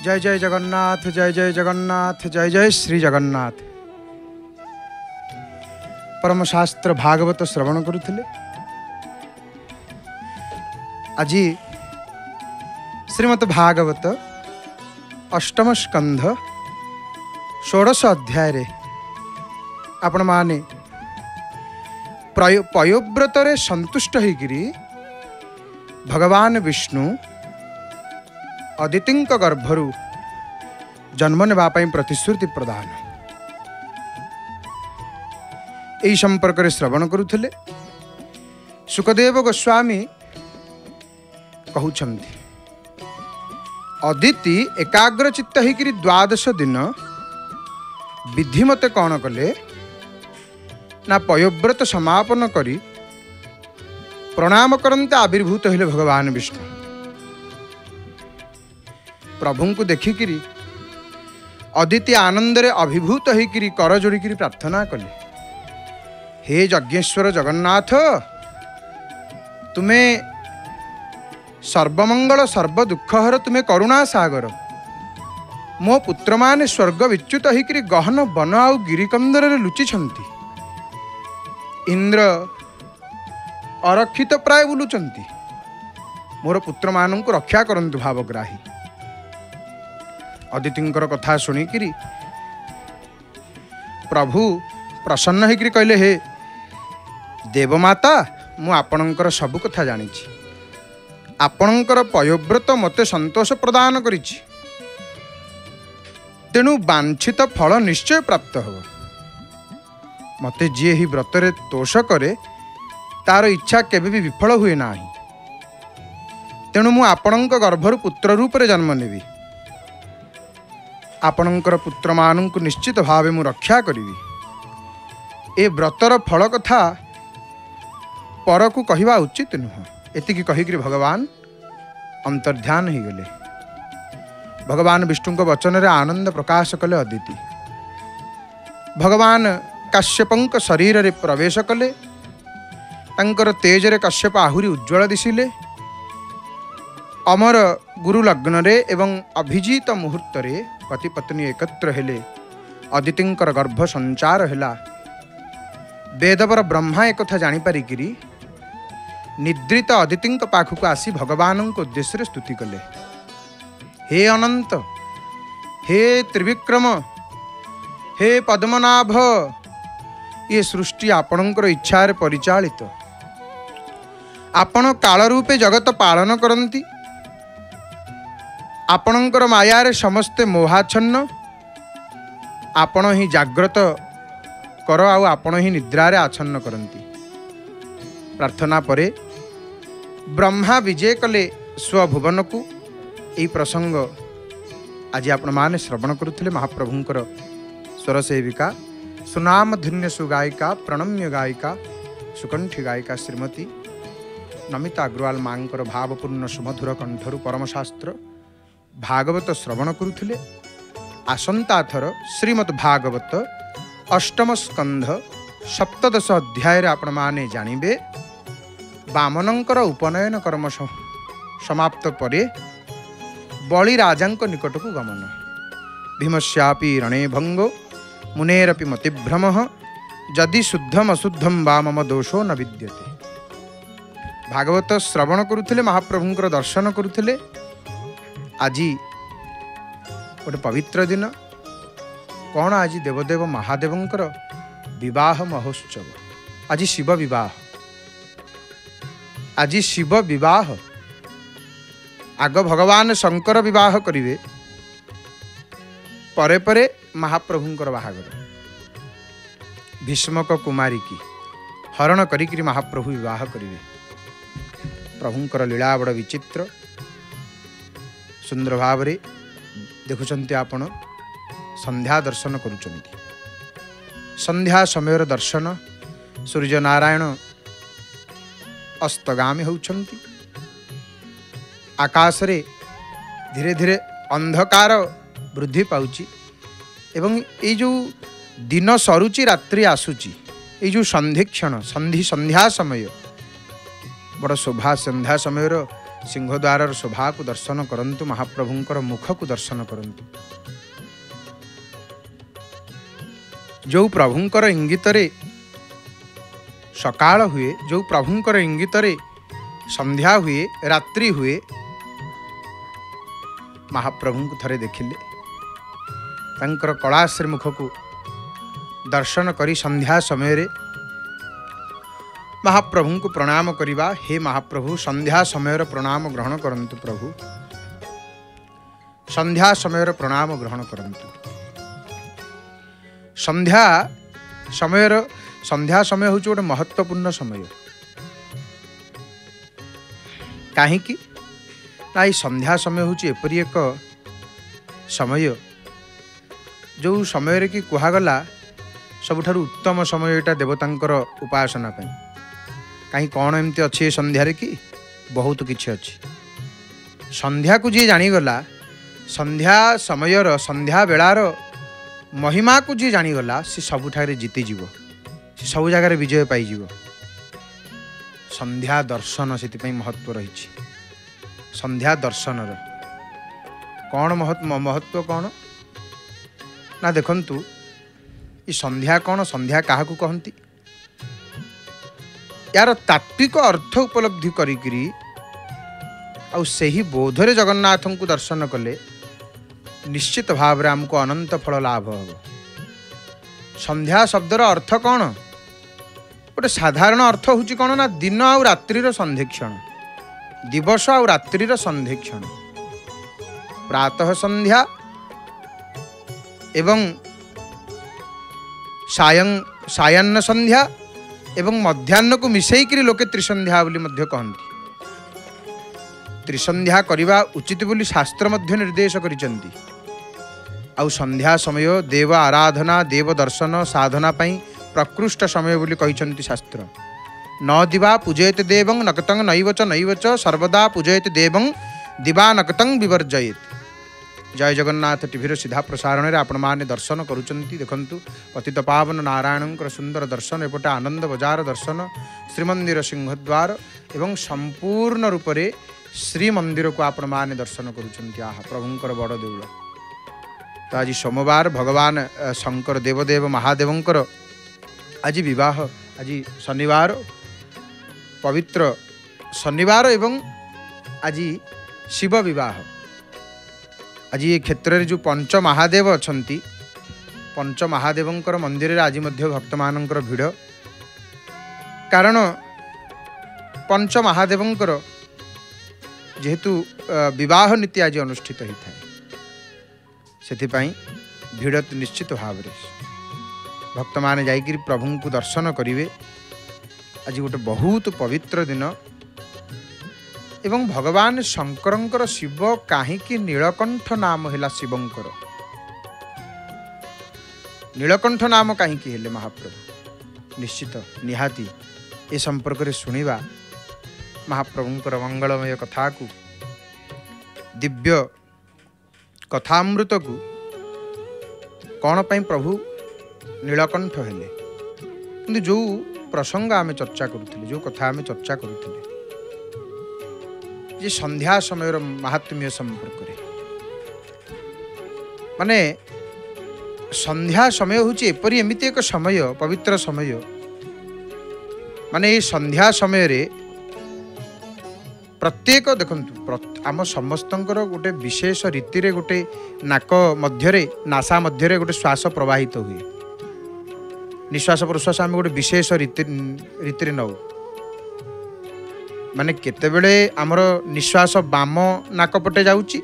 जय जय जगन्नाथ, जय जय जगन्नाथ, जय जय श्री जगन्नाथ। परम शास्त्र भागवत श्रवण करुथिले। आज श्रीमद् भागवत अष्टम स्कंध 16 अध्याय रे आपण माने पयोव्रत रे संतुष्ट होइकिरी भगवान विष्णु अदिति गर्भरु जन्म नेबा पई प्रतिश्रुति प्रदान एई संपर्क रे श्रवण करुथिले। सुखदेव गोस्वामी कहउछंती अदिति एकाग्रचित्त होइकिरी 12 दिन विधि मते कौन कले ना पयोव्रत समापन करी प्रणाम करन्ते आविर्भूत होइले भगवान विष्णु। प्रभु को देखिकी अदिति आनंद रे अभिभूत होइकिरी कर जोड़िकी प्रार्थना कले, हे यज्ञेश्वर जगन्नाथ, तुम्हें सर्वमंगल सर्व दुखहर, तुम्हें करुणा सागर। मो पुत्र माने स्वर्ग विच्युत होइकिरी गहन वन आउ गिरिकंदर रे लुचि छंती। इंद्र अरक्षित प्राय बुलुचंती। मोर पुत्र मानन को रक्षा करंतु भावग्राही। अदितिंकर कथा सुनिकिरी प्रभु प्रसन्न होइकिरी कहले, हे देवमाता, मु आपणकर सब कथा जानिछि। आपणकर पयोव्रत मते संतोष प्रदान करिछि, तेणु वांछित फल निश्चय प्राप्त हो। मते जी ही व्रत रे तोष करे तार इच्छा केबे भी विफल हुए नाही। तेणु मु आपणक गर्भरु पुत्र रूप रे जन्म नेबी। आपणकर पुत्र मानू निश्चित भाव मु रक्षा करी। ए व्रतर फल कथा पर को कहवा उचित नुह। एतिकी कहिकरी भगवान अंतर्ध्यान हो गले। भगवान विष्णु को वचन रे आनंद प्रकाश कले अदिति। भगवान काश्यपंक शरीर रे प्रवेश कले। तांकर तेज रे काश्यप आहुरी उज्ज्वल दिशिले। अमर गुरु लग्न रे एवं अभिजीत मुहूर्त रे पति पत्नी एकत्र हेले। अदितिंकर गर्भ संचार हेला। वेदवर ब्रह्मा एक कथा जानि पारिकिरी निद्रित अदितिंक पाखक आसी भगवान को उद्देश्य रे स्तुति कले। हे अनंत, हे त्रिविक्रम, हे पद्मनाभ, ये सृष्टि आपणकर इच्छा रे परिचालित। आपण काल रूपे जगत पालन करंती। आपणकर माया रे समस्ते मोहाच्छन्न। आपण ही जाग्रत कर आउ आपण ही निद्रा रे आच्छन्न करंती। प्रार्थना परे ब्रह्मा विजय कले स्वभुवन को। यही प्रसंग आज आपण माने श्रवण करुथिले। महाप्रभुंकर स्वर सेविका सुनाम धन्य सुगायिका प्रणम्य गायिका सुकंठी गायिका श्रीमती नमिता अग्रवाल मांकर भावपूर्ण सुमधुर कंठरु परमशास्त्र भागवत श्रवण करुथिले। आसंता थर श्रीमद् भागवत अष्टम स्कंध 17 अध्याय आपण माने जानिबे वामनंकर उपनयन कर्म समाप्त परे बलि राजांक निकट को गमन। भीमस्यापि रणे भंगो मुनेरपि मतिभ्रमः जदि शुद्धम अशुद्धम वा मम दोषो न विद्यते। भागवत श्रवण करुथिले, महाप्रभुंकर दर्शन करुथिले। आज गोटे पवित्र दिन। कौन आज देवदेव महादेवंकर विवाह महोत्सव। आज शिव विवाह। आज शिव विवाह। आग भगवान शंकर विवाह करिवे, परे परे महाप्रभुंकर बाहागर। भीष्मक कुमारी की हरण करिकरी महाप्रभु विवाह करिवे। प्रभुंकर लीला बड़ विचित्र सुंदर भाव रे देखुचंती। आपण संध्या दर्शन करुचंती। संध्या समय दर्शन सूर्य नारायण अस्तगामी होउचंती। आकाश रे धीरे धीरे अंधकार वृद्धि पाउची एवं ये जो दिन सरुची रात्रि आसुची, ये जो संधि क्षण संध्या समय बड़ शोभा। संध्या समय सिंहद्वार शोभा को दर्शन करंतु, महाप्रभुंकर मुख को दर्शन करंतु। जो प्रभुंकर इंगित सकाळ हुए, जो प्रभुंकर इंगित संध्या हुए, रात्रि हुए, महाप्रभु को थरे देखिले, तांकर कलाश्री मुख को दर्शन करी संध्या समय रे महाप्रभु को प्रणाम करिबा। हे महाप्रभु, संध्या समय प्रणाम ग्रहण करंतु। प्रभु संध्या समय प्रणाम ग्रहण करंतु। संध्या समय हूँ गोटे महत्वपूर्ण समय। कहीं ना ये संध्या समय हूँ एपरी एक समय जो समय कि कहगला सबुठारु उत्तम समय यहाँ देवतांकर उपासना पाई। कहीं कौन एमती अच्छी संध्यारे कि बहुत किछि अच्छी। संध्या को जी जानीगला, संध्या समयर संध्या बेलार महिमा को जी जानीगला, सी सबुठारे जीतीजीव, सी सब जगार विजय पाइजीव। संध्या दर्शन से महत्व रही। संध्या दर्शन कौन महत्व कौन ना देखंतु, ये संध्या कौन, संध्या क्या कहती, यार तात्विक अर्थ उपलब्धि करी आउ सही बोधरे जगन्नाथ को दर्शन कले निश्चित भाव आमको अनंत फल लाभ हो। संध्या शब्दर अर्थ कौन, गोटे साधारण अर्थ हूँ कौन ना दिन आउ रात्रिर संधिक्षण, दिवस आउ रात्रिर संधिक्षण। प्रातः संध्या एवं सायन्न संध्या एवं मध्याह्न को मिसेकरी लोके त्रिसंध्या बोली मध्य कहती। त्रिसंध्या करवा उचित बोली शास्त्र मध्य निर्देश करिसंती। आउ संध्या समय देव आराधना, देव दर्शन साधना पाई प्रकृष्ट समय बोली कहिसंती शास्त्र। न दिवा पूजयते देवं नकतं नैवच सर्वदा पूजयते देवं दिवा नकतं विवर्जयेत्। जय जगन्नाथ टीवीर सीधा प्रसारण में आपण माने दर्शन करुचंती। देखंतु पतित पावन नारायणंकर सुंदर दर्शन, एपटे आनंद बजार दर्शन, श्रीमंदिर सिंहद्वार एवं संपूर्ण रूप से श्रीमंदिर को आपण माने दर्शन करुचंती। आहा प्रभुंकर बड़ देउल। तो आज सोमवार भगवान शंकर देवदेव महादेवंकर आज विवाह, आज शनिवार पवित्र शनिवार एवं आज शिव विवाह। आज ये क्षेत्र में जो पंच महादेव अच्छा, पंच महादेवंकर मंदिर आज भक्त मानकर भिड़, कारण पंच महादेवंकर जेहेतु विवाह नीति आज अनुष्ठित होता है, से भिड़ निश्चित भाव में भक्त माने जाइकरी प्रभु को दर्शन करेंगे। आज गोटे बहुत पवित्र दिन एवं भगवान शंकरंकर शिव कहीं नीलकंठ नाम है शिवंकर। नीलकंठ नाम कहीं हेले महाप्रभु निश्चित निहाती ए संपर्क में शुणा महाप्रभुंकर मंगलमय कथा को, दिव्य कथामृत को कौन पाई प्रभु नीलकंठ हेले। किंतु जो प्रसंग आम चर्चा करुले, जो कथा आम चर्चा करुले ये संध्या समय महात्म्य संपर्क रे, माने संध्या समय हूँ एपरी एमती एक समय पवित्र समय, माने ये संध्या समय रे प्रत्येक देखंतु आम समस्तंकर गोटे विशेष रीति रे गोटे नाक मध्यरे नासा मध्यरे गोटे श्वास प्रवाहित हुए। निश्वास प्रश्वास आम गोटे विशेष रीति नौ, माने केतेबेले आमर निश्वास बाम नाकपटे जाउची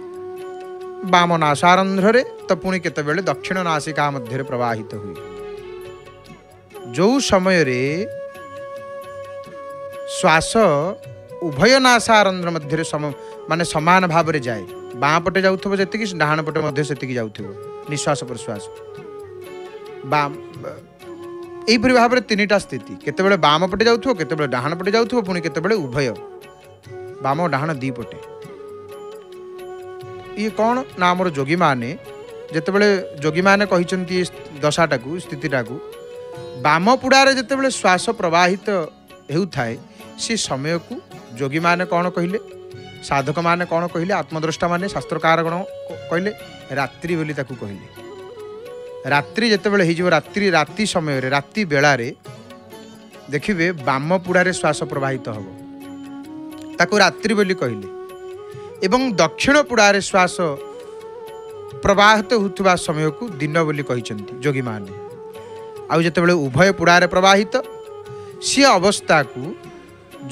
बाम नासारंध्र रे, तो पुणी केतेबेले दक्षिण नासिका मध्य प्रवाहित हुए। जो समय रे श्वास उभय नासारंध्र मध्य माने समान भाव रे जाए, बाँ पटे जाउथबो जेतिकी डाहाण पटे मध्य सेतिकी जाउथबो निश्वास प्रश्वास। बाम यहीपरि भाव में तीनिटा स्थिति, केतेबेले बाम पटे जाउथबो, केतेबेले डाहाण पटे जाउथबो, पुणी केतेबेले उभय बाम डाहाण दी पटे। ये कौन ना आमर जोगी माने जेतेबेले जोगी माने कहिसंती दशाटा को स्थितिटा को बाम पुड़ारे जेतेबेले श्वास प्रवाहित हेउथाए से समय को जोगी माने कौन कहिले साधक माने कौन कहले आत्मद्रष्टा माने शास्त्रकार गण कहले रात्रि बोली ताकू कहले रात्रि जेतेबेले हिजो रात्रि समय रे रात्रि बेलारे देखिबे बाम पुड़ारे श्वास प्रवाहित हबो ताकू रात्रि बोली कहले एवं दक्षिण पुड़ारे श्वास प्रवाहित होउथबा समय को दिन बोली कहिसंती जोगी माने आउ जेतेबेले उभय पुड़ारे प्रवाहित सी अवस्था को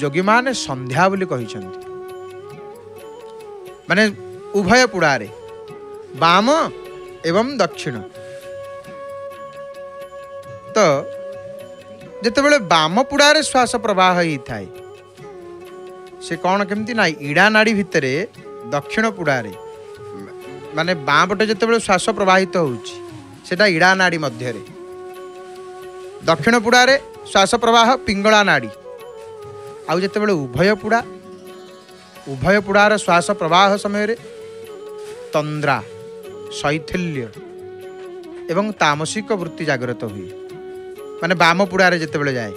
जोगी माने संध्या बोली कहिसंती माने उभय पुड़ारे बाम एवं दक्षिण तो जेतेबेले बाम पुड़ारे श्वास प्रवाह ही थाए से कौन केमती ना इड़ा नाड़ी भितरे दक्षिण पुड़ारे माने बाँ पटे जेतेबेले श्वास प्रवाहित होउची सेटा इड़ा नाड़ी मध्य रे दक्षिण पुड़ारे श्वास प्रवाह पिंगला नाड़ी आउ जेतेबेले उभय पुड़ार श्वास प्रवाह समय रे तंद्रा शैथिल्य एवं तामसिक वृत्ति जागृत हुए माने बाम पुड़ारे जेतेबेले जाए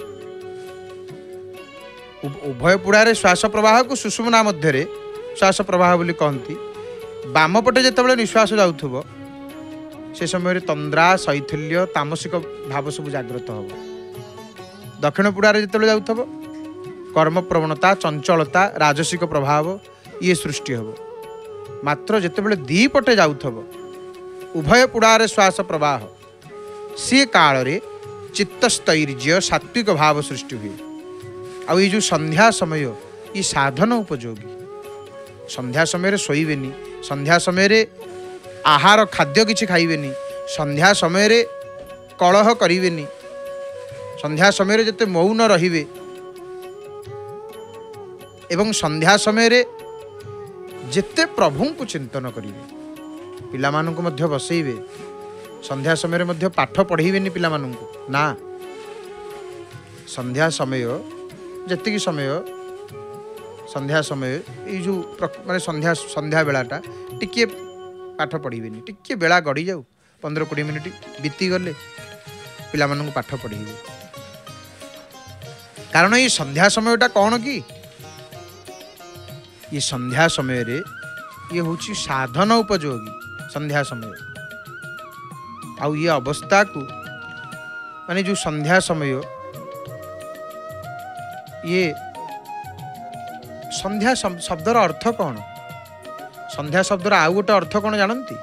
उभय पुड़ारे श्वास प्रवाह को सुषुम्ना मध्य रे श्वास प्रवाह बोली कहती बाम पटे जेतेबेले निश्वास जाउथबो से समय रे तंद्रा शैथिल्य तामसिक भाव सब जागृत हबो दक्षिण पुड़ारे जेतेबेले जाउथबो कर्म प्रवणता चंचलता राजसिक प्रभाव ये सृष्टि हबो मात्र जेतेबेले दी पटे जाउथबो उभय पुड़ारे श्वास प्रवाह सी काल रे चित्तस्थैर्य सात्विक भाव सृष्टि हुए आ ये जो संध्या समय ये साधन उपयोगी संध्या समय शोबेनी संध्या समय आहार खाद्य किसी खाइबेनी संध्या समय कलह करेनि संध्या समय जिते मौन रहिबे एवं संध्या समय जिते प्रभु को चिंतन करेंगे पिला मानू मध्य बसैबे संध्या समय मध्य पाठ पढ़ेबेनी पिला मानू ना संध्या समय जति समय संध्या समय ये माने संध्या बेलाटा टिके पाठ पढ़ेबेनी टिके बेला गड़ी जाऊ 15-20 मिनिट बीती गले पिला मानू पाठ पढ़ेबे कारण ये संध्या समयटा कौन कि ये संध्या समय रे ये होची साधन उपयोगी संध्या समय आउ ये अवस्था को माने जो संध्या समय ये संध्या शब्दर अर्थ कौन संध्या शब्दर आउ गोटे अर्थ कौन जानती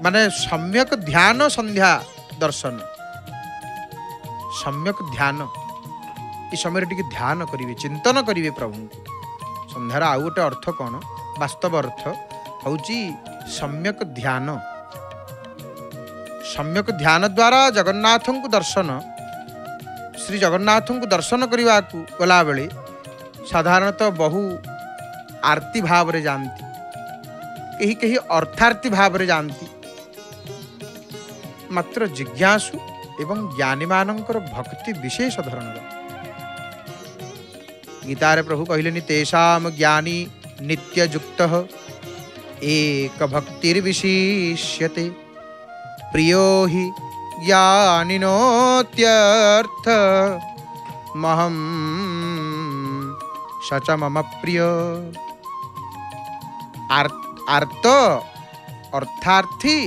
माने सम्यक ध्यान संध्या दर्शन सम्यक ध्यान ये समय टिके ध्यान करिवे चिंतन करिवे प्रभु संध्यार आउ गोटे अर्थ कौन वास्तव अर्थ हौची सम्यक ध्यान द्वारा जगन्नाथ को दर्शन श्री जगन्नाथ को दर्शन करने को गला बेले साधारणतः बहु आरती भाव रे जानती कहीं कहीं अर्थार्थी भाव रे जानती मात्र जिज्ञासु एवं ज्ञानी मानकर भक्ति विशेष धरणर गीतारे प्रभु कहले तेषाम ज्ञानी नित्ययुक्तः एक भक्तिर्विशिष्यते प्रियो हि ज्ञानिनोत्यर्थ महम सच मम प्रिय आर्त अर्थार्थी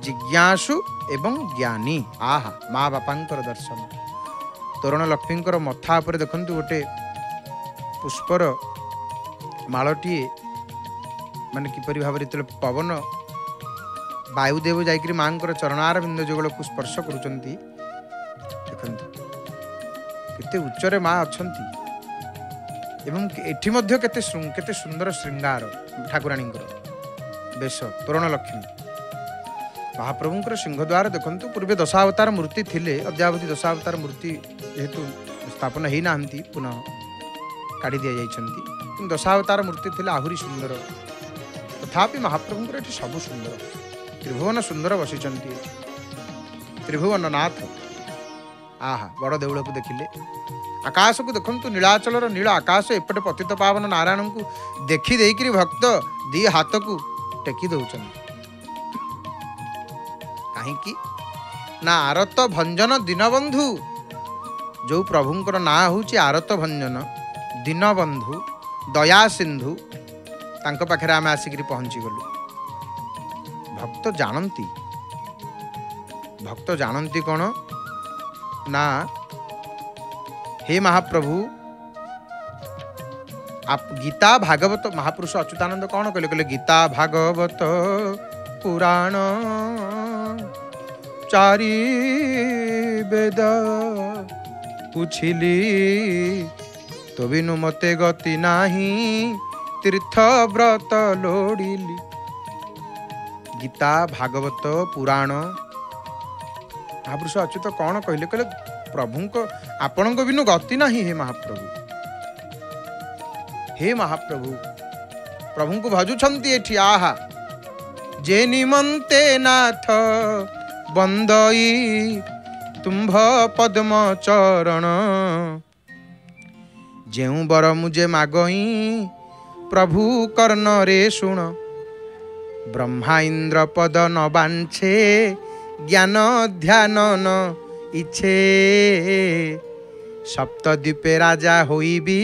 जिज्ञासु एवं ज्ञानी आहा माँ बापांकर दर्शन तोरण लक्ष्मींकर मथा पर देखंतु गोटे पुष्पर मालटी माने किपरि भाव रे पवन वायुदेव जाइकरी मांकर चरणार बिंद जुगल को स्पर्श करुचंती देखंतु केते उच्चरे माँ अछंती एवं एठी मध्य केते सुंदर श्रृंगार ठाकुराणींकर बेश तोरण लक्ष्मी महाप्रभुंकर सिंहद्वार देखंतु पूर्वे दशावतार मूर्ति थिले अद्यावधि दशावतार मूर्ति जेहेतु स्थापन हेई नाहंती पुनः काढ़ी दिया जाइछंती दशावतार मूर्ति थिले आहुरी सुंदर तथापि महाप्रभुंकर एठी सब सुंदर त्रिभुवन सुंदर बसिचंती त्रिभुवन नाथ आहा बड़ देउल को देखिले आकाश को देखंतु नीलाचलर नील आकाश एपटे पतित पावन नारायण को देखी देइकरी भक्त दी हाथ को टेकी दउछन काहेकि ना आरत भंजन दीनबंधु जो प्रभुंकर ना होची आरत भंजन दीनबंधु दया सिंधु तांको पाखरे आमे आसिक पहुँची गलु। भक्त जानती कौन ना हे महाप्रभु आप गीता भागवत महापुरुष अच्युतानंद कौन कहले कहले गीता भागवत पुराण चारि वेद पुछिली तो बिनु मते गति नाही तीर्थ व्रत लोड़िली। गीता भागवत पुराण महापुरुष अच्युत कौन कहले कहले प्रभु को आपण को बिनु गति नाही। हे महाप्रभु प्रभु को भजुछंती एठी आहा जे निमंते नाथ बंदई तुम्भ पद्म चरण जेउ बर मुझे मागई प्रभु कर्ण रे सुन ब्रह्मा इंद्र पद न बांछे ज्ञान ध्यान न इच्छे सप्तद्वीपे राजा होइबी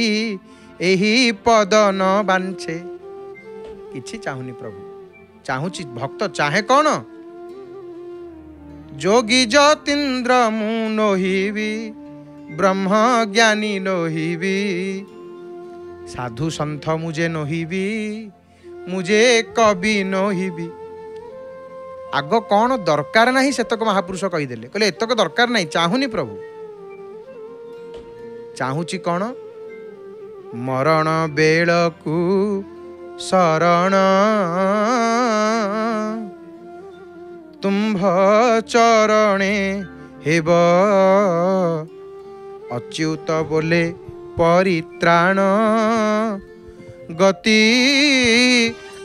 एही पद न बांछे। किछि चाहुनी प्रभु चाहुची भक्त चाहे कौन जोगी ज्योतिन्द्र मु नोहिबी ब्रह्म ज्ञानी नोहिबी साधु संथ मुझे नोहिबी मुझे कवि नोहिबी। आग कौन दरकार नहीं सेतक महापुरुष कहीदेले कहले एतक दरकार नहीं चाहुनी प्रभु चाहुची कौन मरण बेलकू शरण तुम्भ चरणे हेब अच्युत बोले परित्राण गति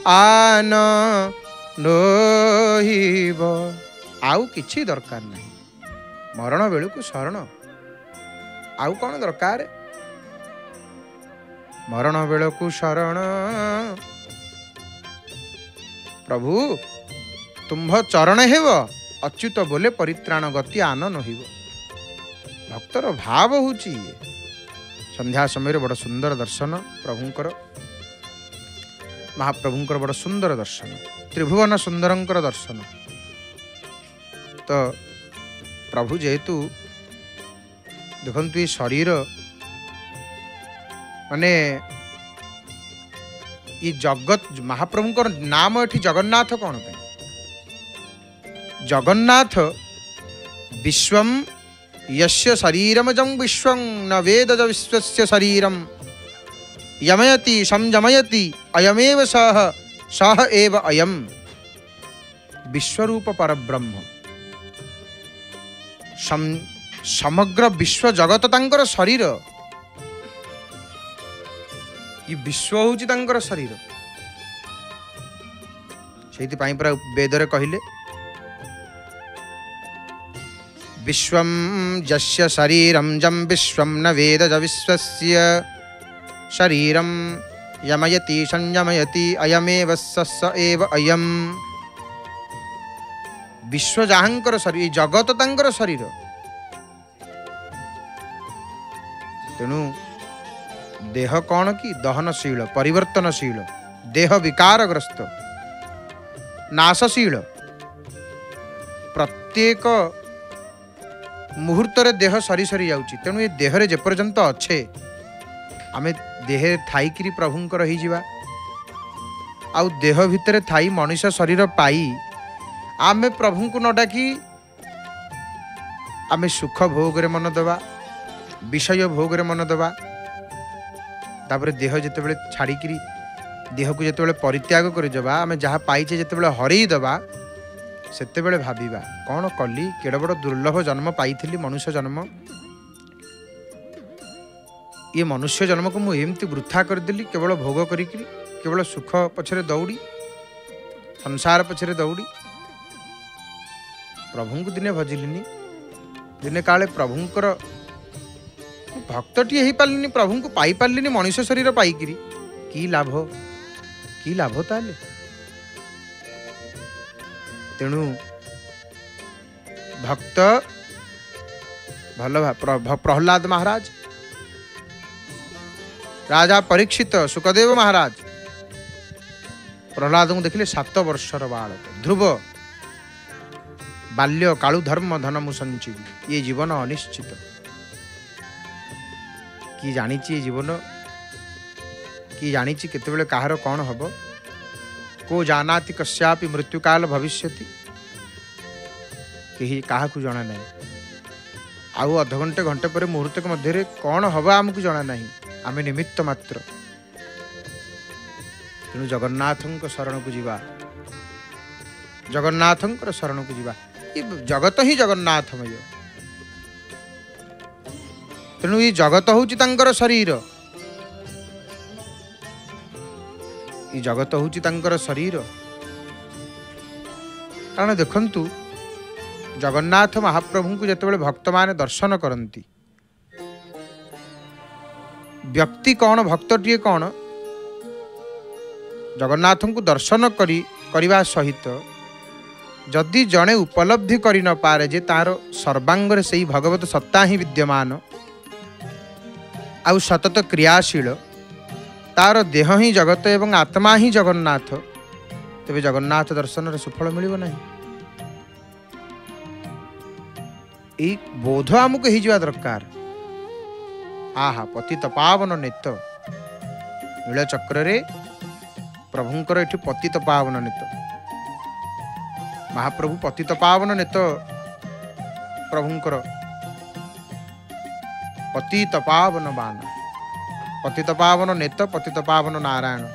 आन लोहिब। आउ किछि दरकार नहीं मरण बेलकू शरण आउ कौन दरकार मरण बेलकू शरण प्रभु तुम्भ चरण हेब अच्युत बोले परित्राण गति आन नहिब। भक्तर भाव होची संध्या समय बड़ सुंदर दर्शन प्रभुंकर महाप्रभुंकर बड़ सुंदर दर्शन त्रिभुवन सुंदरंकर दर्शन। तो प्रभु जेहेतु देखंतु ये शरीर माने ये जगत महाप्रभुंकर नाम एठी जगन्नाथ कौन पे जगन्नाथ विश्वम यस्य शरीरमजं विश्वं न वेदज विश्वस्य शरीरम यमयति संयमयति अयमेव सह सह एव अयम विश्वरूप परब्रह्म समग्र विश्व जगत तांकर शरीर ये विश्व होची तांकर शरीर सेति पाई पर वेदरे कहिले विश्वं यस्य शरीरं जं विश्वं न वेदज विश्वस्य शरीरं यमयति संयमयति अयमेव स एव अयम विश्व जहांकर शरीर जगत तांकर शरीर तेणु देह कौन कि दहनशील परिवर्तनशील देह विकारग्रस्त नाशशील प्रत्येक मुहूर्त देह सरी सरी जाउची तेणु ये देहरे जेपर्यंत अच्छे आमे देह थाईकरी प्रभुंकर ही जीवा आउ देह भितर थाई मनुष्य शरीर पाई आमे प्रभु को न डाकी आमे सुख भोग रे मन देवा विषय भोग रे मन देवा तापर देह जितेबले छाड़िकी देह को जितेबले परित्याग कर जबा आमे जहाँ पाइचे जितेबले हरई देवा सेतेबेले भाबिबा कौन कली केड़ बड़ दुर्लभ जन्म पाई मनुष्य जन्म ये मनुष्य जन्म को मुझे वृथा करदेली केवल भोग करी केवल सुख पछरे दौड़ी संसार पछरे दौड़ी प्रभु को दिने भजिलिनी दिने काले प्रभुंकर भक्तटी हो पार्लिनी प्रभु को पाई पार्लिनी मनुष्य शरीर पाइकी की लाभ ताले तेणु भक्त भल प्रहलाद महाराज राजा परीक्षित सुखदेव महाराज प्रहलाद को देखिले 7 वर्षर बालक ध्रुव बाल्य कालु धर्म धन मु संजीवी ये जीवन अनिश्चित कि जानी ये जीवन कि जानी केतेबेले कहार कौन हम को जानाति कस्यापि मृत्युकाल भविष्यति कहीं क्या जना ना आउ अध घंटे घंटे पर मुहूर्त मध्य कौन हम आमको जना ना आम निमित्त मात्र तेणु जगन्नाथ शरण को जीवा जगन्नाथ शरण को जीवा ये जगत ही जगन्नाथमय तेणु ये जगत हूँ तांकर शरीर ये जगत हूँ तांकर शरीर कारण देखंतु जगन्नाथ महाप्रभु को जितेबाला भक्त माने दर्शन करती व्यक्ति कौन भक्तटीए कौन जगन्नाथ को दर्शन करने सहित जदि जड़े उपलब्धि कर न पारे जे तार सर्वांग से भगवत सत्ता ही विद्यमान आउ सतत क्रियाशील तार देह ही जगत एवं आत्मा ही जगन्नाथ तेरे जगन्नाथ दर्शन सुफल मिल ना एक बोध आमको हो दरकार आहा पतित पावन नेत नीलचक्र प्रभुंकर ये पतित पावन नेत महाप्रभु पतित पावन नेत प्रभुंकर पतित पावन बाण पतित पावन नेत पतित पावन नारायण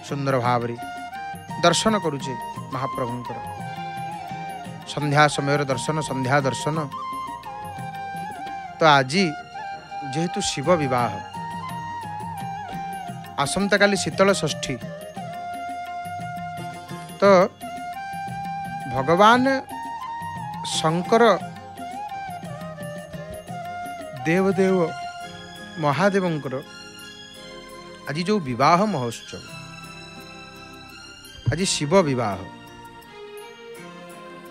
सुंदर भाव दर्शन करुचे महाप्रभुंकर संध्या समय दर्शन संध्या दर्शन तो आज जेहेतु शिव विवाह आसंता काली शीतल षष्ठी तो भगवान शंकर देवदेव महादेवंकर आज जो विवाह महोत्सव आज शिव विवाह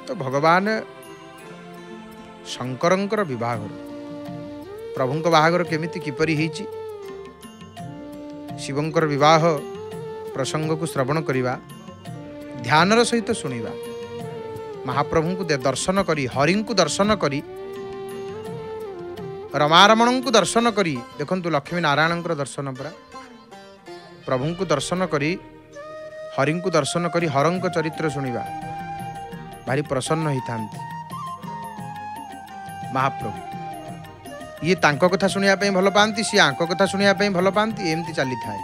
तो भगवान शंकरंकर विवाह प्रभुंक बाहागर केमिति किपरि हिची शिवंकर विवाह प्रसंग को श्रवण करिवा ध्यानर सहित शुणिवा महाप्रभु को दर्शन करी हरि को दर्शन करी रमारमण को दर्शन करी देखंतु लक्ष्मी नारायण दर्शन परा प्रभु को दर्शन करी हरि को दर्शन करी हरंक चरित्र शुणिवा भारी प्रसन्न होता महाप्रभु ये तांको कथा शुणिया भल पाती सी आंको कथा शुणिया भल पाती एमती चली थाए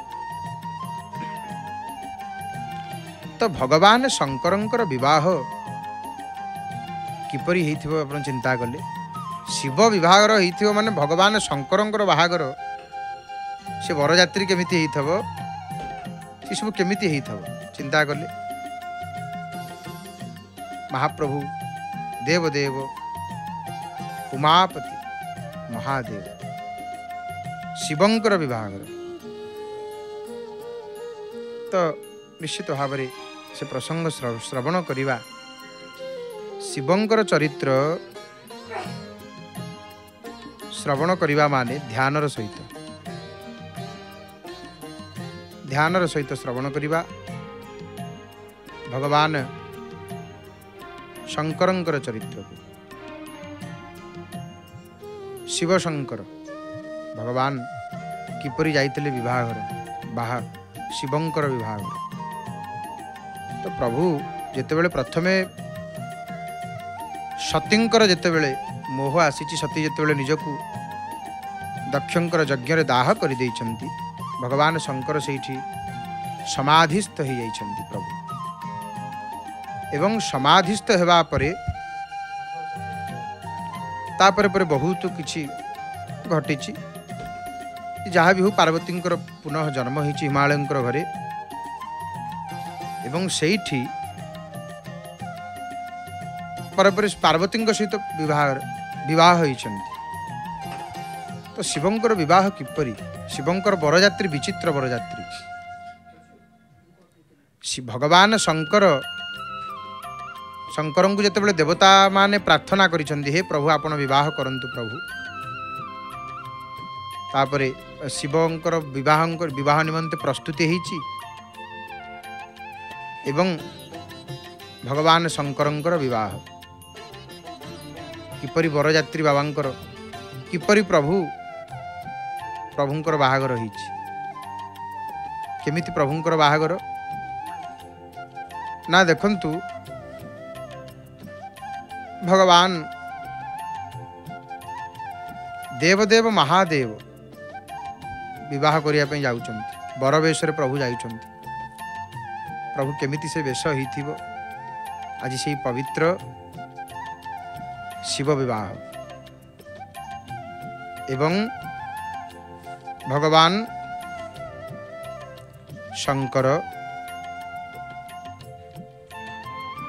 तो भगवान शंकरंकर विवाह किपरि हेइथिबो आपण चिंता कले शिव विवाहर हेइथिबो माने भगवान शंकरंकर बाहागर से बरजात्री केमिति हेइथबो से सब केमिति हेइथबो चिंता कले महाप्रभु देवदेव उमापति महादेव शिवंकर विवाहर तो निश्चित भाव से प्रसंग श्रवण करिवा शिवंकर चरित्र श्रवण करिवा माने ध्यानर सहित श्रवण करिवा भगवान शंकरंकर चरित्र को शिव शंकर भगवान किपरि जाइतले विवाह बाहा शिवंकर विवाह तो प्रभु जेतेबेले प्रथमे सतींकर जेतेबेले मोह आसीची सती जेतेबेले निजकू दक्षंकर यज्ञ रे दाह कर देइछंती भगवान शंकर सेठी समाधिस्थ हो जाइछंती प्रभु एवं समाधिस्थ हेबा परे तापर पर बहुत किछि घटिछि जहाँ भी हो पार्वती पुनः जन्म होइछि हिमालयंकर घरे एवं सेठी पर पार्वती सहित विवाह होइछंती तो शिवंकर विवाह किपरि शिवंकर बरजात्री विचित्र बरजात्री भगवान शंकर को जितेबाला देवता माने प्रार्थना करिसेंती हे प्रभु आपण विवाह करंतु प्रभु तापरे शिवंकर विवाह निमंते प्रस्तुति होईची एवं भगवान शंकरंकर विवाह किपरि बरयात्री बाबांकर किपरि प्रभुंकर बाहागर होईची केमिति प्रभुंकर बाहागर ना देखंतु भगवान देवदेव महादेव विवाह करिया पई जाउचंती बर वेशरे प्रभु जाउचंती प्रभु केमिति से वेश होइथिबो आज से पवित्र शिव विवाह एवं भगवान शंकर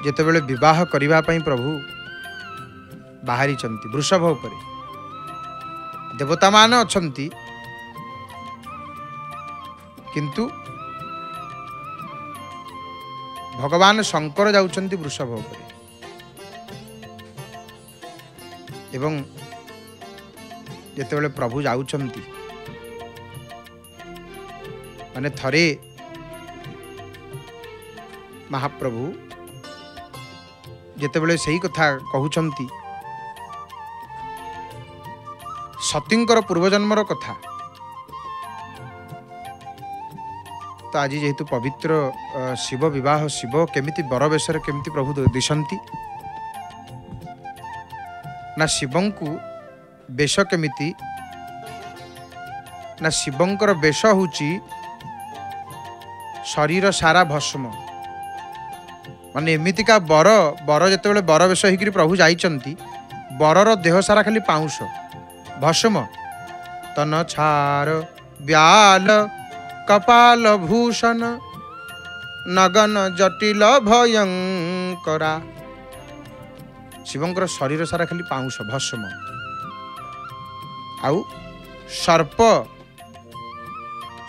जेतेबेले विवाह करिवा पई प्रभु बाहरी चंती वृषभ उपरे देवता मान अछंती किंतु भगवान शंकर जाउचंती वृषभ उपरे एवं जेतेबेले प्रभु जाउचंती माने थरे महाप्रभु जेतेबेले सही कथा कहउचंती सतींकर पूर्वजन्मर कथा तो आज जेहेतु पवित्र शिव विवाह शिव केमिति बर वेशर केमिति प्रभु दिशंती ना शिवं को वेश केमिति ना शिवंकर वेश होची शरीर सारा भस्म माने एमितिका बर बर जेतेबेले बर वेश होइकरी प्रभु जाइचंती बरर देह सारा खाली पाउंस भस्म तन छार ब्याल कपाल भूषण नगन जटिल भयंकरा शिवंकर शरीर सारा खाली पाउंस भस्म आउ सर्प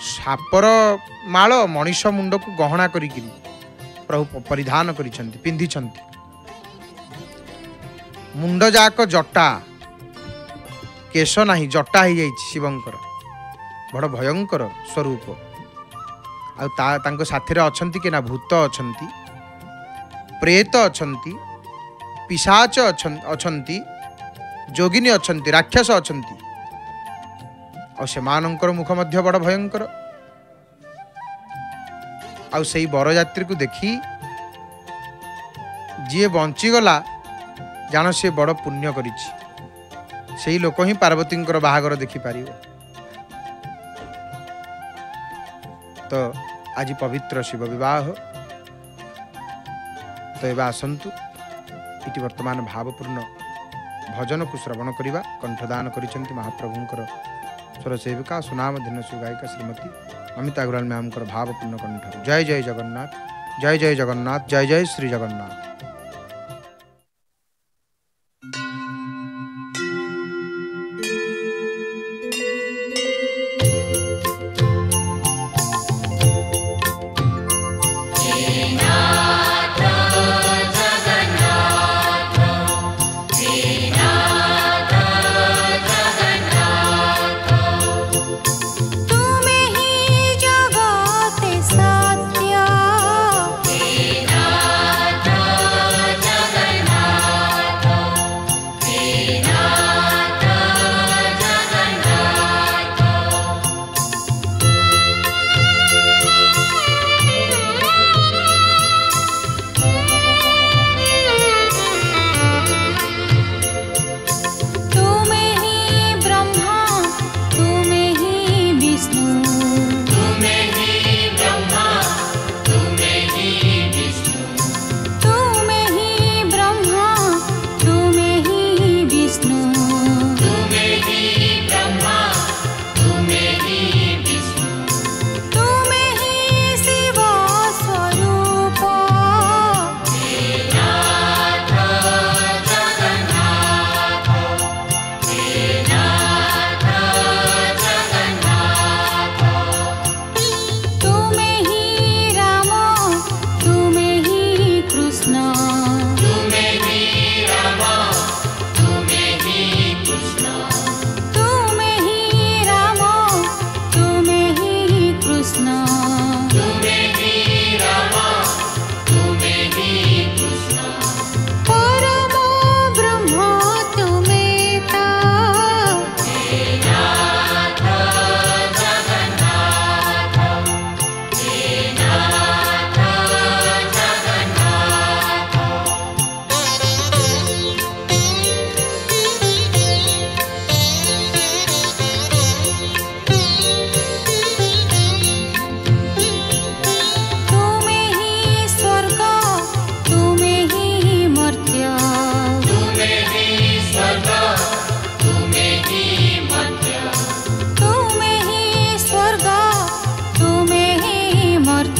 सापर माल मनीष मुंड को गहना करिकिरी प्रभु परिधान करिसंती पिंधिसंती मुंड जाक जटा केश नाही जटा ही जाई शिवंकर बड़ भयंकर स्वरूप आउ साथी अछंती के ना भूत अछंती प्रेत अछंती पिशाच अछंती जोगिनी अछंती राक्षस अछंती आ सेमानंकर मुख मध्य बड़ भयंकर आउ सेई बरयात्री को देखी जी बंचीगला जान से बड़ पुण्य करिछि सेई लोक ही पार्वतींकर बाहागर देखि पारिबो तो आज पवित्र शिव विवाह तो एबा आसंतु इति वर्तमान भावपूर्ण भजन को श्रवण करिबा कंठदान करिसेंती महाप्रभुंकर स्वर सेविका सुनाम धन्य सुगायिका श्रीमती अमिता अग्रवाल मैम भावपूर्ण कंठ जय जय जगन्नाथ जय जय जगन्नाथ जय जय श्री जगन्नाथ। तुम्हें ही जगत सत्य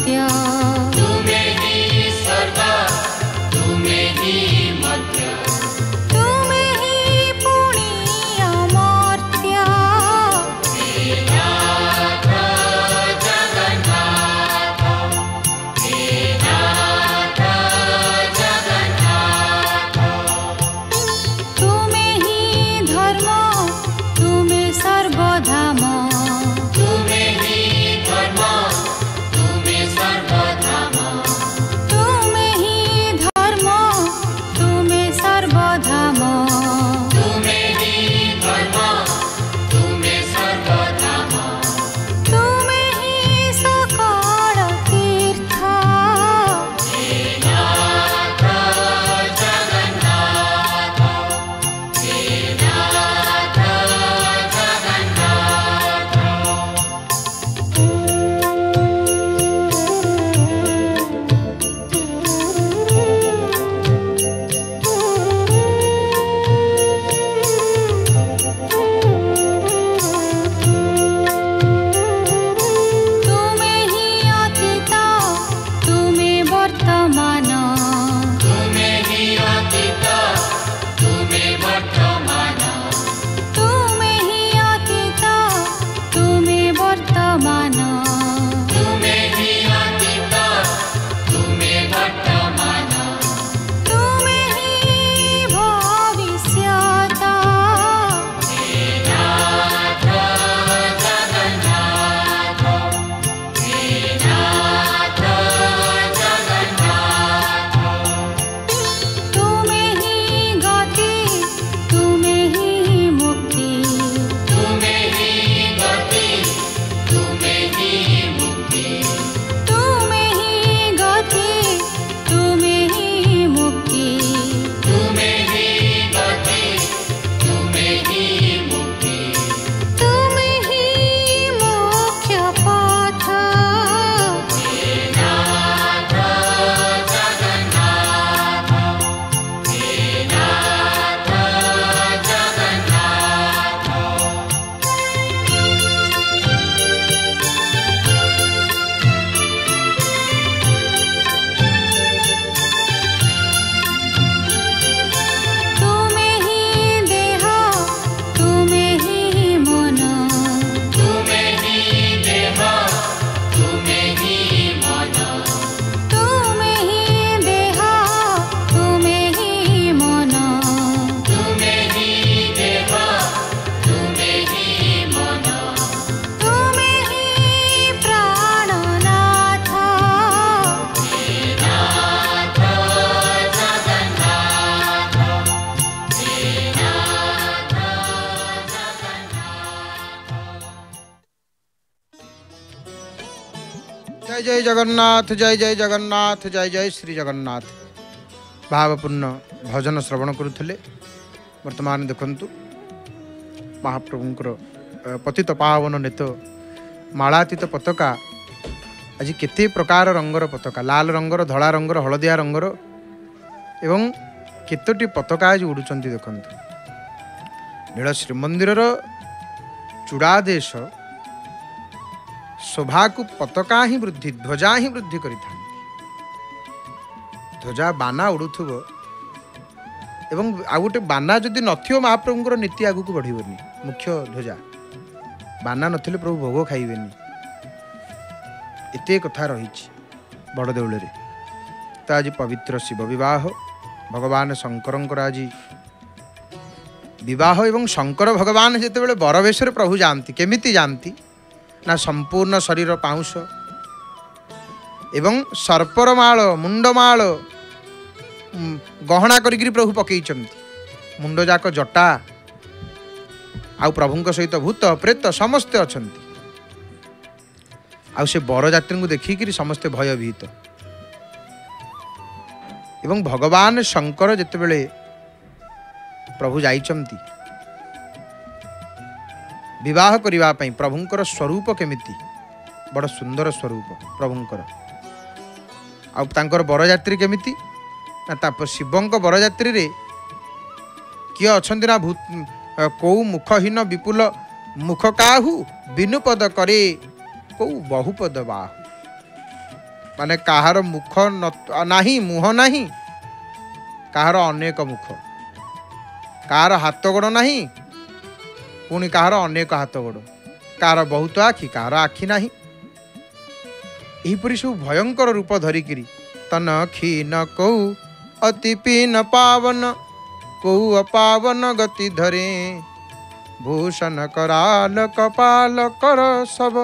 अमर्त्य तुम्हें ही स्वर्ग तुम्हें ही मध्य तुम्हें ही पुणी अमर्त्य नाथ जगन्नाथ नाथ जगन्नाथ तुम्हें ही धर्म तुम्हें सर्वधाम तुम्हें ही धर्म तुम्हें सर्वधाम तुम्हें ही धर्म तुम्हें सर्वधाम तुम्हें ही धर्म तुम्हें सर्वधाम तुम्हें ही सकल तीर्थ नाथ जगन्नाथ नाथ तुम्हें ही अतीत तुम्हें वर्तमान तुम्हें ही अतीत तुम्हें वर्तमान तुम्हें ही अतीत तुम्हें वर्तमान तुम्हें ही अतीत तुम्हें वर्तमान तुम्हें ही भविष्यत नाथ जगन्नाथ नाथ जगन्नाथ तुम्हें ही गति तुम्हें ही मुक्ति तुम्हें ही गति तुम्हें ही मुक्ति तुम्हें ही गति तुम्हें ही मुक्ति तुम्हें ही गति तुम्हें ही मुक्ति तुम्हें ही मुख्य पथ नाथ जगन्नाथ नाथ जगन्नाथ तुम्हें ही देह तुम्हें ही मन तुम्हें ही देह तुम्हें ही मन तुम्हें ही देह तुम्हें ही मन तुम्हें ही देह तुम्हें ही मन तुम्हें ही प्राणनाथ नाथ जगन्नाथ जय जय जगन्नाथ जय जय जगन्नाथ जय जय श्री जगन्नाथ भावपूर्ण भजन श्रवण करुले वर्तमान देखंतु महाप्रभुंकर पतित पावन नेत मालातीत पताका आज केते प्रकार रंगर पताका लाल रंगर धला रंगर हलदिया रंगर एवं केतोटी पताका आज उड़ुचंती देखंतु नील श्रीमंदिर चूड़ादेश शोभा को पताका ही वृद्धि ध्वजा ही वृद्धि करिथा ध्वजा बाना उड़ुथुब एवं आ गोटे बाना जदि नथियो महाप्रभुंकर नीति आगु को बढ़िबनी मुख्य ध्वजा बाना नथिले प्रभु भोग खाइबेनी एते कथा रहिछि बड़ देउळे रे त आज पवित्र शिव विवाह भगवान शंकरंकर आज विवाह एवं शंकर भगवान जेतेबेले बरवेशरे प्रभु जानती केमिति जानती ना संपूर्ण शरीर पाउंस एवं सर्पर माल मुंडमाल गहना करी प्रभु पकईचंती मुंड जाक जटा आउ प्रभुंक सहित भूत प्रेत समस्ते अछंती आउ से बरयात्री को देखिकी समस्ते भयभीत एवं भगवान शंकर जेतेबेले प्रभु जाइचंती विवाह करने प्रभुंकर स्वरूप केमिति बड़ सुंदर स्वरूप प्रभुंकर आउर बरयात्री केमिति ना शिवंक बरयात्री रे किए अच्छा ना भूत कौ मुखहीन विपुल मुख काहू बिनुपद करे कौ बहुपद बाहु माने काहार मुख नाही मुह नाही, काहार अनेक मुख, काहार हाथ गोड़ नाही, पुणी काहार अनेक हाथ गोड़, काहार बहुत आखि, काहार आखि नाही। एहीपरि सब भयंकर रूप धरिकिरी तन क्षीण कौ अति पीन पावन, कौ अपावन गति धरे, भूषण कराल कपाल कर सब,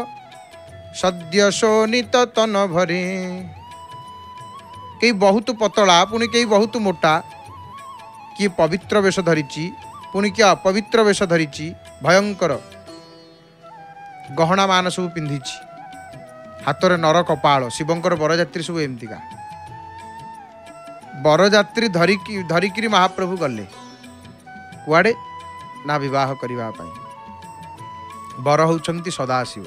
सद्य शोणित तन भरे। कई बहुत पतला, पुणी कई बहुत मोटा, किए पवित्र वेश धरिची, पुणी किए अपवित्र वेश धरिची, भयंकर गहना मान सब पिंधिची, हाथ में नर कपाल। शिवंकर बरजात्री सब एमतीका बरजात्री धरिकी महाप्रभु गले कुआड़े ना विवाह करने। बर होउछंती सदाशिव,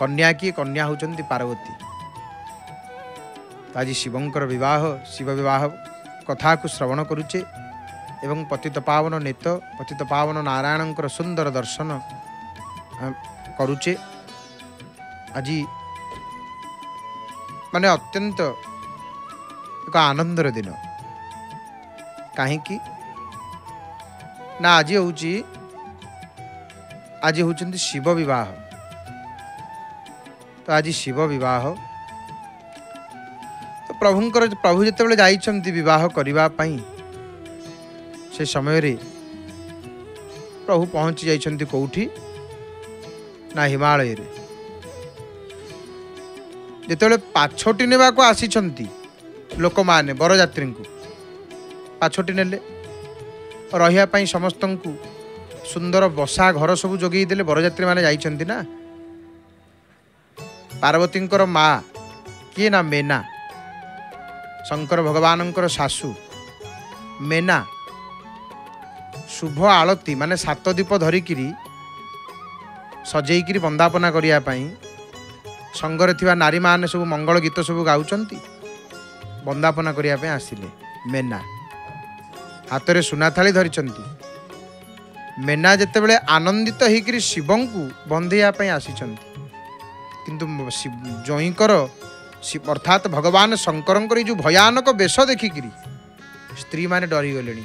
कन्या की कन्या होउछंती पार्वती। आज शिवंकर विवाह, शिव विवाह कथा को श्रवण करुचे एवं पतित पावन नेत पतित पावन नारायणंकर सुंदर दर्शन करुचे। आज माने अत्यंत एक आनंदर दिन कहीं ना आज होउछंती शिव विवाह। तो आज शिव विवाह तो प्रभु जितेबाला जाइछंती विवाह करबा पई, से समय रे प्रभु पहुंची जाइछंती कोठी ना हिमालय रे। जितेबाला पाछोटी नेबा को आसीछंती लोक माने बरजात्री को पाछोटी नेले, रहिया पई समस्तंकु सुंदर बसा घर सब जोगई देले। बरजात्री माने जाइछंती ना। पार्वतींकर माँ किए ना मेना, शंकर भगवानंकर सासू मेना शुभ आलती माने 7 दीप धरिकिरी सजेइकिरी वंदापना करिया पई संगरे थिबा नारी माने सब मंगल गीत सब गाउचंती, वंदापना करिया पई आसिले। मेना हाथ रे सुना थाली धरिचंती। मेना जेतेबेले आनंदित होइकिरी शिवंकु बंधेया पई आसिचंती, किंतु जईकर अर्थात भगवान शंकर जो भयानक वेश देखिकी स्त्री माने डरी गले।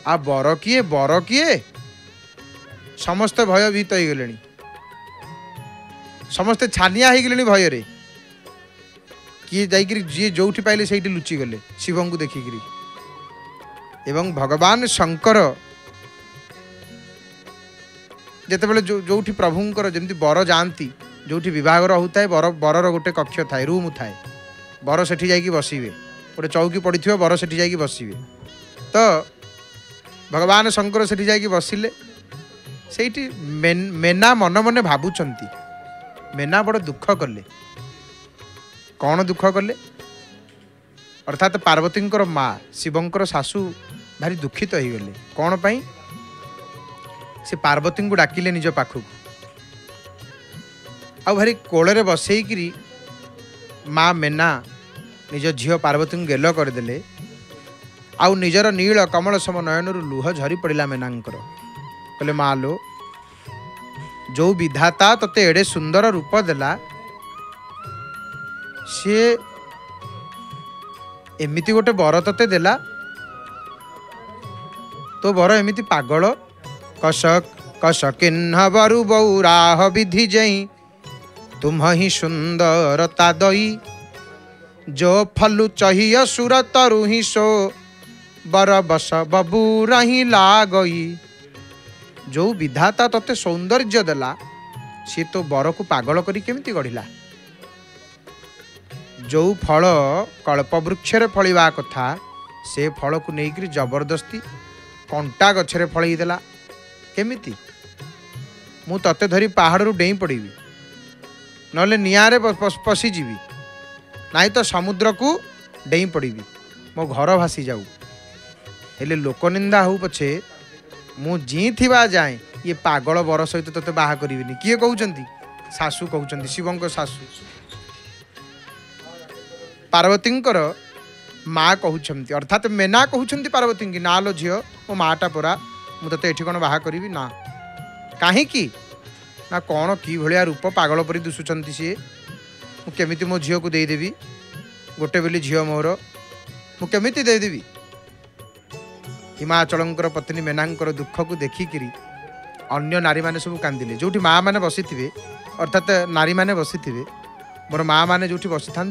आ बर किए समस्ते भयभीत हो गले, समस्ते छानिया हो गले भय रे। किए जाइकिरी जी जोठी पाइले सेठी लुचि गले शिवं को देखिकी। एवं भगवान शंकर जेतेबेले जोठी प्रभुंकर जमती बर जाती, जोठी विवाहर होता है बरर गोटे कक्ष थाए, रूम थाए, बर सेठी जाइकी बसिबे, गोटे चौकी पड़िथिबो, बर सेठी जाइकी बसिबे। तो भगवान शंकर सेठी जाइकी बसिले। सेठी मेना मन मन भाबुचंती। मेना बड़ दुख कले। कौन दुख कले? अर्थात पार्वतींकर माँ शिवंकर सासू भारी दुखित हो गले। कौन पाई? से पार्वती को डाकिले निज पाखक, आ भारी कोଳରେ बसैकिरी माँ मेना निज झील पार्वती को गेल करदे। आउ निजर नील कमल सम नयन लुह झरी पड़ा मेनांकर। कहले माँ लो, जो विधाता तते एडे सुंदर रूप देला, सी एमिति गोटे बर तते देला, तो बर एमिति पागल कशक कशकिन्ह बरु बौराह विधि जई, तुम ही सुंदरता दई, जो फलु चाहिए सुर तरु ही सो, बर बस बबूरा ही लागई। जो विधाता तते सौंदर्य देला, सी तो बर को पागल करी केमिति गढ़िला। जो फल कल्पवृक्षरे फलिबा कथा, से फल को लेकर जबरदस्ती कंटा गछरे फलई देला केमिति? मु तते धरी पहाड़ डेई पड़ी, नले निआरे पशिजीवी, नाई तो समुद्र को डेई पड़ी, मो घर भासी जाऊ। हेले लोकनिंदा हो पछे मु जी थिबा जाए ये पागल बर सहित तते बाहा करिविनी। किए कहउचंती? सासू कहउचंती, शिवंक सासू पार्वतींकर माँ कहउचंती, अर्थात मेना कहउचंती पार्वती की, ना लो झियो मो माटा परा, मु तते एठी कोन बाहा करिवि ना। काहे की ना कौन कि भलिया रूप पागल परी दिसुचंती सी। केमिति मो झील को देदेवी गोटे बोली झील मोर मु केमिति देदेवी। हिमाचलंकर पत्नी मेनांकर दुख को देखिकी अन्य नारी माने सब कांदिले। जो माँ मैंने बसी थे अर्थात नारी मैंने बसी थे मोर माँ मैंने जो बसी था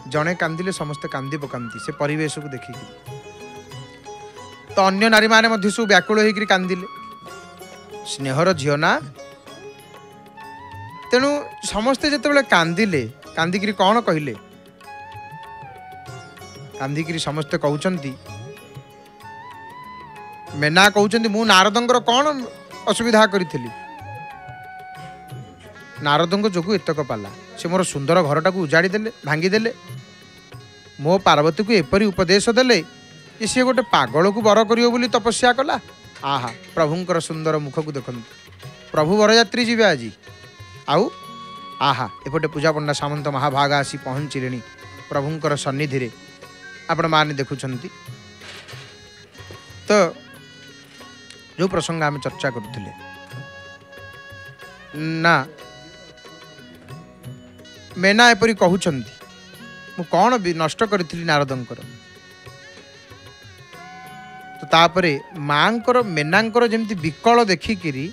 जड़े कांदिले समस्ते कांदी पकाती से परिवेश को देखिकी। तो अन्य नारी मैंने सब व्याकुल होकर कांदिले स्नेहर झील ना। तेणु समस्ते जिते कांदिले कांदिकी कौन कहले कांदिकी समस्ते कहते मेना कहते मु नारदंकर कौन असुविधा करी नारदंक जोगु एतक पाला से मोर सुंदर घरटा को उजाड़ी देले भांगीदेले मो पार्वती को एपरी उपदेश देले कि सी गोटे पागल को बर करियो बोली तपस्या कला। आहा प्रभुंकर सुंदर मुख को देखु प्रभु बरयात्री जीवे आज आउ आहा एपटे पूजा पंडा सामंत महाभाग आसी पहुँचले प्रभुंकर सन्निधि रे आपण माने देखुछंती। तो जो प्रसंग आम चर्चा करुले ना मेना एपरी कहउछंती मु कौन भी नष्ट करी नारदंकर। तो तापरे मांकर मेनांकर जमती विकल देखिकी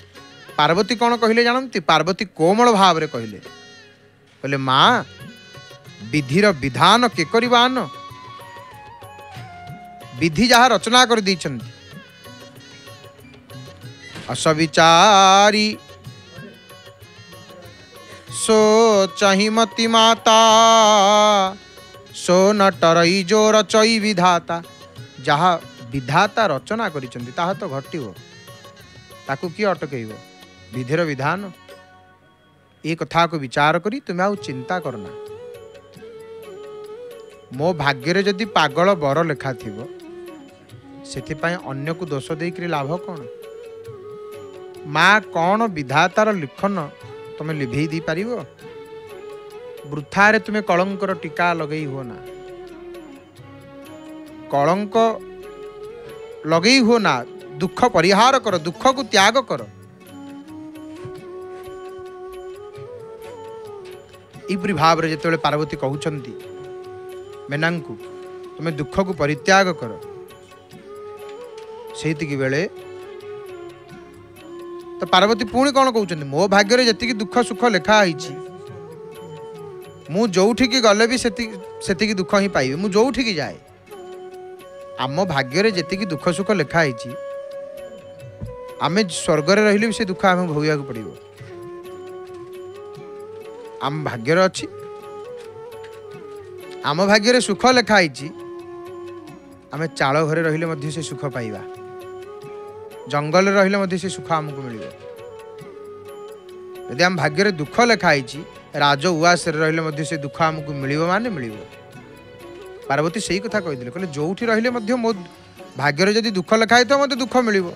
पार्वती कौन कहले जानती पार्वती कोमल भाव रे कहले माँ विधिर विधान के करिवान विधि जहाँ रचना कर दैछंती असविचारी सो चाहिमती माता सो नटरई जो रचई विधाता जहाँ विधाता रचना करिसेंती ताहा तो घटिबो ताकू किए अटकेइबो विधिर विधान। ये कथा को विचार करी तुम्हें आउ चिंता करना मो भाग्य जदि पागल बर लेखा थिबो सेथिपाई अन्य को दोष देकरी लाभ कौन। माँ कौन विधातार लिखन तुम्हें लिभेई दी पारिबो वृथारे तुम्हें कलंकर टीका लगई हो ना कलंक लगई हो ना दुख परिहार कर दुख को त्याग कर। इपरी भाव रे जेतेबेले पार्वती कहउछंती मेनांकु तुम्हें दुख को परित्याग कर सेतिकी बेले तो पार्वती पुणी कौन कहउछंती मो भाग्य जति दुख सुख लेखा आईची मु जोठिकी गले भी सेतिकी दुख ही पाइबे मु जोठिकी जाए आम भाग्य जति दुख सुख लेखा आईची आमे स्वर्ग रे रहिले भी से दुख आमे भोगिया को पड़िबो आम भाग्य अच्छी आम भाग्य सुख लेखा आईची आमे चाल घरे रहिले मध्य से सुख पाइबा जंगल रहिले मध्य से सुख आमको मिलिबो यदि आम भाग्य दुख लेखा आईची राज उआस रहिले मध्य से दुख आमको मिलिबो माने मिलिबो। पार्वती सही कथा कहिदिले कहले जोठी रहिले मध्य मो भाग्य जदि दुख लेखा आइ तो मते दुख मिलिबो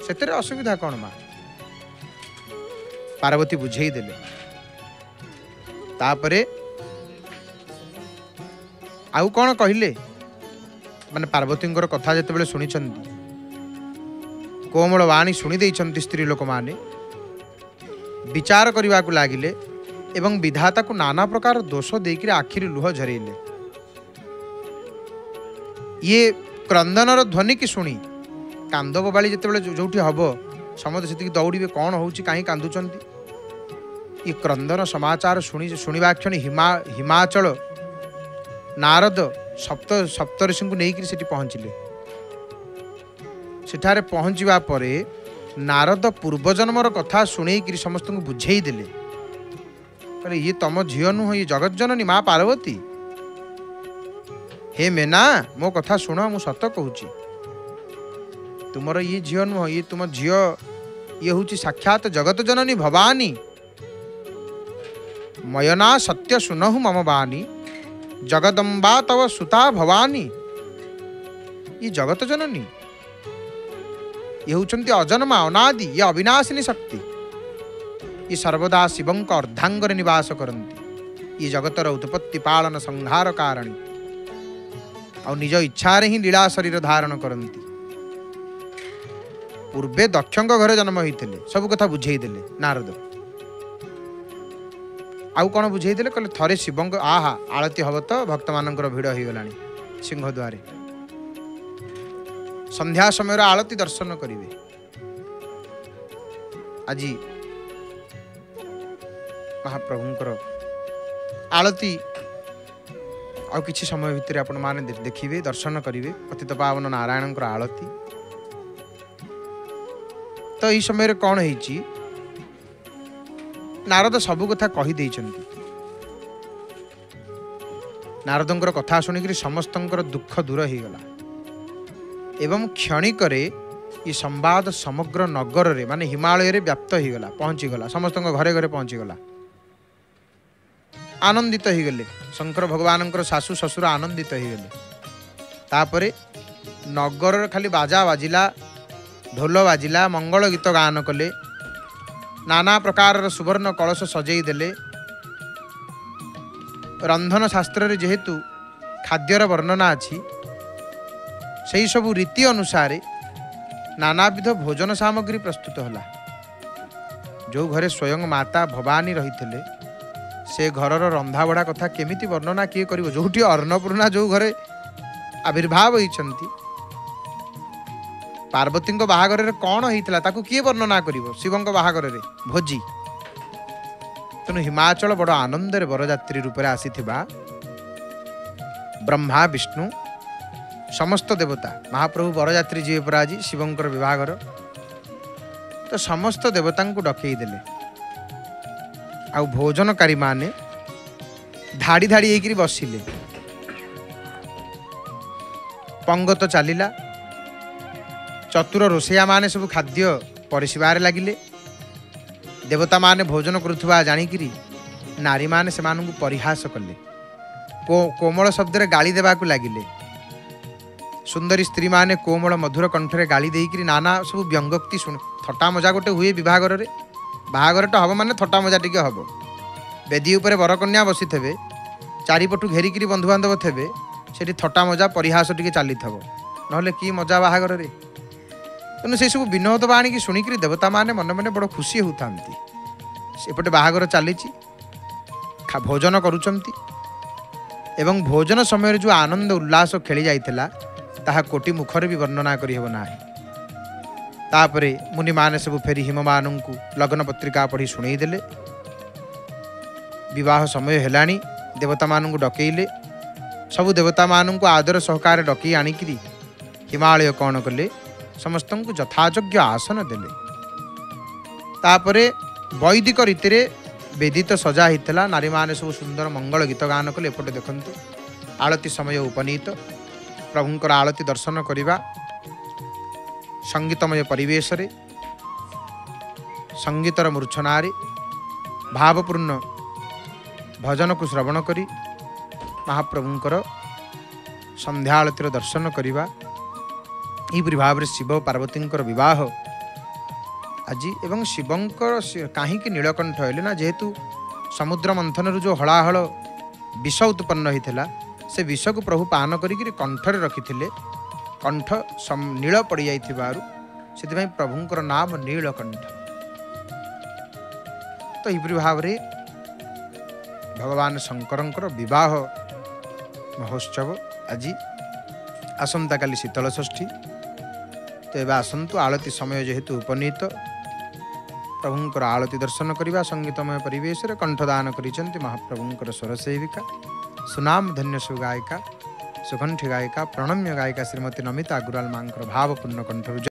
सेतरे असुविधा कौन माँ पार्वती बुझेई देले। तापरे आउ कौन कहले माने पार्वती कथा जेतेबेले सुनिछंती कोमल वाणी शुणी देइछंती स्त्री लोक माने विचार करने को लगिले एवं विधाता को नाना प्रकार दोष देकर आखिरी लुह झरेले। ये क्रंदनर ध्वनि की शुणी कांद बोबाली जिते जो हम समस्त से दौड़े कौन हो कहीं कांदुचंती ये क्रंदन समाचार शुणा क्षण हिमाचल नारद सप्त ऋषि को लेकर सेठी पहुँचले। सेठारे पहुँचवा परे नारद पूर्वजन्मर कथा शुणेक समस्त को बुझेई देले कहले ये तम झील नुह ये जगत जननी माँ पार्वती हे मेना मो कथा शुण मु सत कहूची तुमर ये झील नुह ये तुम झील ये हूँ साक्षात जगत जननी भवानी मयना सत्य सुनहु मम बानी जगदम्बा तव सुता भवानी ये जगत जननी ये होचंती अजन्मा अनादि ये अविनाशिनी शक्ति ये सर्वदा शिवं का अर्धांगर निवास करती ये जगतर उत्पत्ति पालन संहार कारिणी और निज इच्छा ही लीला शरीर धारण करती पूर्वे दक्षंग घर जन्म होते सब कथा बुझे देले नारद आउ कौन बुझेदेले कहले थरे शिव आहा आलती हम तो भक्त मान भिड़ हो गला सिंहद्वारे संध्या समय आलती दर्शन करेंगे। आज महाप्रभुंकर आलती आउ किछि समय भितर आपण माने देखिए दर्शन करेंगे पतित पावन नारायण आलती। तो यही समय कौन है नारद सबु कथा कही नारदंकर कथा शुणिक समस्तंकर दुख दूर हो गला एवं क्षणिक ये संवाद समग्र नगर रे माने हिमालय रे व्याप्त हो गला पहुंची गला समस्त घरे घरे पहुंची गला। आनंदित हो गले शंकर भगवान सासु ससुर आनंदित हो गले। तापरे नगर खाली बाजा बाजिला ढोल बाजिला मंगल गीत गान कले नाना प्रकार सुवर्ण कलश सजई देले। रंधन शास्त्र रे जेहेतु खाद्यर वर्णना अच्छी से सबु रीति अनुसार नानाविध भोजन सामग्री प्रस्तुत होला। जो घरे स्वयं माता भवानी रही से घरर रंधाबढ़ा कथा केमिति वर्णना किए करिवो। जोठी अन्नपूर्णा जो घरे आविर्भाव होइछंती पार्वती बाहागर रे कौन होइतला ताकू किए वर्णना करिवो। शिवंक बाहागर रे भोजी तेणु हिमाचल बड़ आनंद बरजात्री रूप से आसीथिबा ब्रह्मा विष्णु समस्त देवता महाप्रभु बरजात्री जी पर आज शिवंकर विभागर तो समस्त देवता को डकई देले। आउ भोजनकारी माने धाड़ी धाड़ी होकर बसिले पंगत चलिला। चतुर रोषैया माने सब खाद्य परिशिबार लगिले। देवता माने भोजन करुवा जानिकी नारी माने से परिहास कले कोमल शब्द रे गाली देवा को लगिले। सुंदरी स्त्री माने कोमल मधुर कंठरे गाली देकी नाना सब व्यंगोक्ति शुण थट्टा मजा गोटे हुए बाहागर रे। बाहागर तो हम माने थट्टा मजा टिके हम बेदी उपरे बरकन्या बसी थे चारिपटू घेरिकी बंधुबांधव थे से थट्टा मजा परिहास टिके चली ना कि मजा बाहागर रे। तेणु से सब विनोद बाणी शुणिक देवता माने मन मन बड़ खुशी होता सेपटे बाहागर चली भोजन करुचंती एवं भोजन समय जो आनंद उल्लास खेली जाइथिला ताहा कोटि मुखर भी वर्णना करी हेबो नाही। तापरे मुनि माने सब फेरी हिम मानंकु लग्न पत्रिका पढ़ी शुणई देले। विवाह समय हेलानी देवता मानंकु डकेइले। सब देवता मानंकु आदर सहकार डकई आनिकरी हिमालय कौन कले समस्त को यथायोग्य आसन देले। तापरे वैदिक रीति रे वेदी तो सजा होता नारी माने सब सुंदर मंगल गीत गान कले। एपटे देखंतु आलती समय उपनीत प्रभुंकर आलती दर्शन करिबा संगीतमय परिवेश रे संगीतर मूर्छनारे भावपूर्ण भजन को श्रवण करी महाप्रभुंकर संध्या आलतीर दर्शन करिबा यही भाव में शिव पार्वती विवाह आज एवं शिवंकर कहीं नीलकंठ है ना जेहेतु समुद्र मंथन जो हलाहल विष उत्पन्न होता से विष को प्रभु पान करी कंठरे रखिथिले। कंठ नील पड़ जाई प्रभुंकर नाम नीलकंठ। तो यही भाव में भगवान शंकरंकर विवाह महोत्सव आज आसंता काली शीतल षष्ठी। तो एवं आसतु आलती समय जेहेतु उपनीत प्रभुंकर आलती दर्शन करने संगीतमय परिवेश रे कंठदान करिसेंति महाप्रभुंकर स्वर सेविका सुनाम धन्य सुगायिका सुकंठी गायिका प्रणम्य गायिका श्रीमती नमिता अग्रवाल मांकर भावपूर्ण कंठ